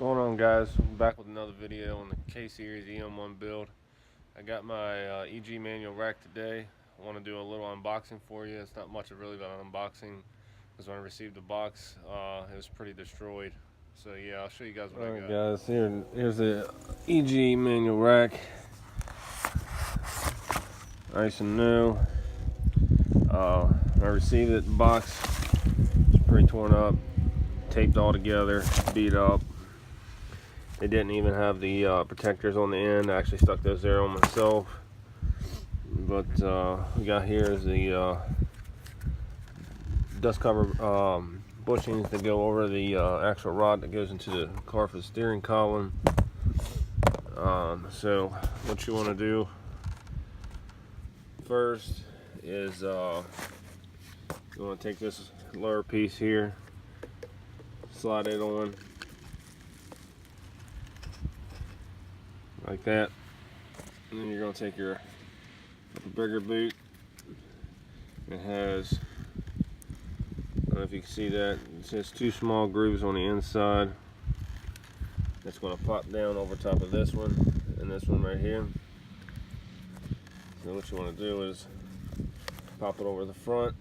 Going on, guys? I'm back with another video on the K-Series Em1 build. I got my EG manual rack today. I want to do a little unboxing for you. It's not much of really about an unboxing because when I received the box, it was pretty destroyed. So yeah, I'll show you guys what I got. Alright guys, here's the EG manual rack. Nice and new. I received it, the box. It's pretty torn up, taped all together, beat up. They didn't even have the protectors on the end. I actually stuck those there on myself. But we got here is the dust cover bushings that go over the actual rod that goes into the car for the steering column. So what you want to do first is you want to take this lower piece here, slide it on like that, and then you're going to take your bigger boot. It has, I don't know if you can see that, it says 2 small grooves on the inside. That's going to pop down over top of this one and this one right here. So what you want to do is pop it over the front,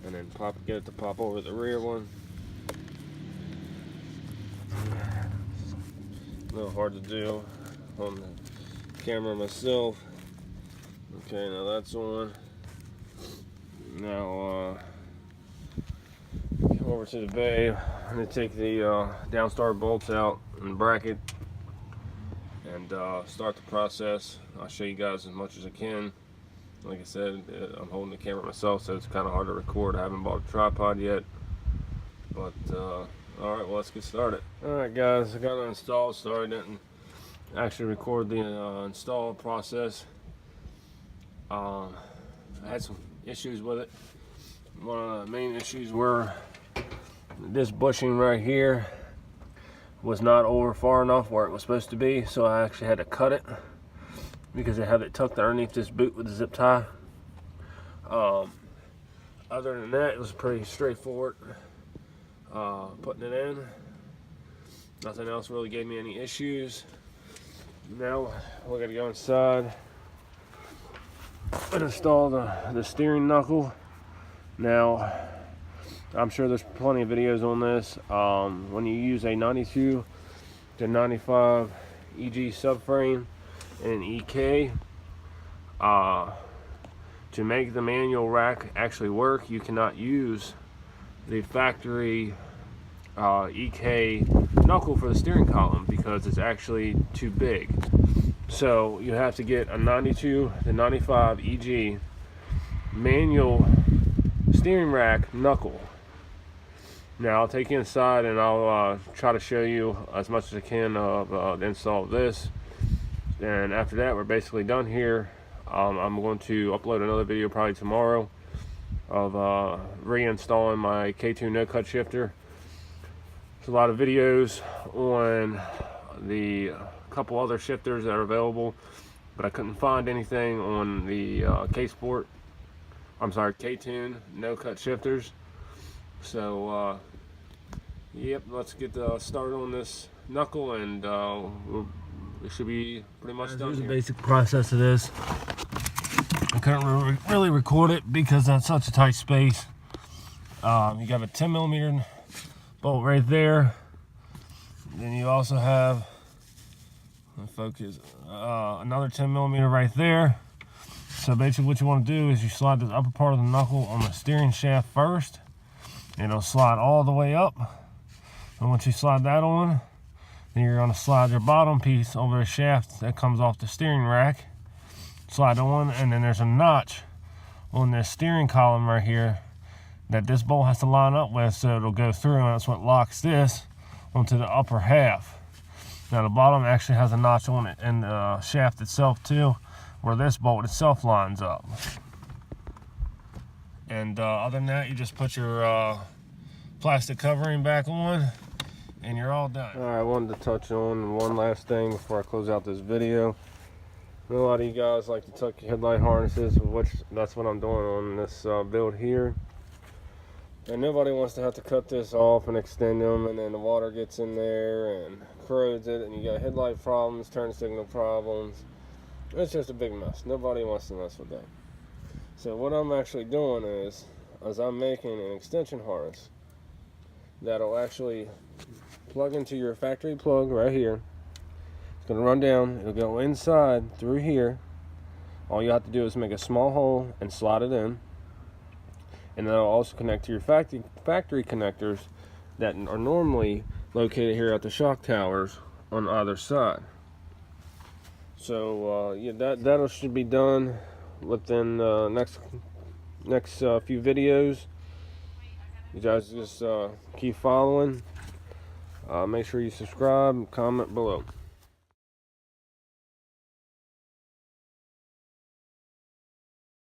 and then get it to pop over the rear one. A little hard to do on the camera myself. Okay, now that's on. Now come over to the bay. I'm going to take the downstar bolts out and bracket and start the process. I'll show you guys as much as I can. Like I said, I'm holding the camera myself, so it's kind of hard to record. I haven't bought a tripod yet, but alright, well, let's get started. Alright guys, I got it installed, so I didn't actually record the install process. I had some issues with it. One of the main issues were this bushing right here was not over far enough where it was supposed to be, so I actually had to cut it because I have it tucked underneath this boot with a zip tie. Other than that, it was pretty straightforward. Putting it in, nothing else really gave me any issues. Now we're gonna go inside and install the steering knuckle. Now I'm sure there's plenty of videos on this. When you use a 92 to 95 EG subframe and an EK, to make the manual rack actually work, you cannot use the factory EK knuckle for the steering column because it's actually too big. So you have to get a 92 to 95 EG manual steering rack knuckle. Now I'll take you inside and I'll try to show you as much as I can of the install of this. And after that, we're basically done here. I'm going to upload another video probably tomorrow of reinstalling my K2 no-cut shifter. There's a lot of videos on the couple other shifters that are available, but I couldn't find anything on the K-Tune no-cut shifters. So yep, let's get started on this knuckle, and it should be pretty much done. Here's the basic process of this. I couldn't really record it because that's such a tight space. You got a 10mm bolt right there. Then you also have, focus, another 10mm right there. So basically what you want to do is you slide the upper part of the knuckle on the steering shaft first. And it'll slide all the way up. And once you slide that on, then you're going to slide your bottom piece over the shaft that comes off the steering rack. Slide on, and then there's a notch on this steering column right here that this bolt has to line up with, so it'll go through, and that's what locks this onto the upper half. Now the bottom actually has a notch on it in the shaft itself too, where this bolt itself lines up. And other than that, you just put your plastic covering back on and you're all done. Alright, I wanted to touch on one last thing before I close out this video. A lot of you guys like to tuck your headlight harnesses, which that's what I'm doing on this build here. And nobody wants to have to cut this off and extend them, and then the water gets in there and corrodes it, and you got headlight problems, turn signal problems. It's just a big mess. Nobody wants to mess with that. So what I'm actually doing is I'm making an extension harness that'll actually plug into your factory plug right here. It's going to run down, it'll go inside through here. All you have to do is make a small hole and slide it in. And that'll also connect to your factory connectors that are normally located here at the shock towers on either side. So yeah, that should be done within the next few videos. You guys just keep following. Make sure you subscribe and comment below.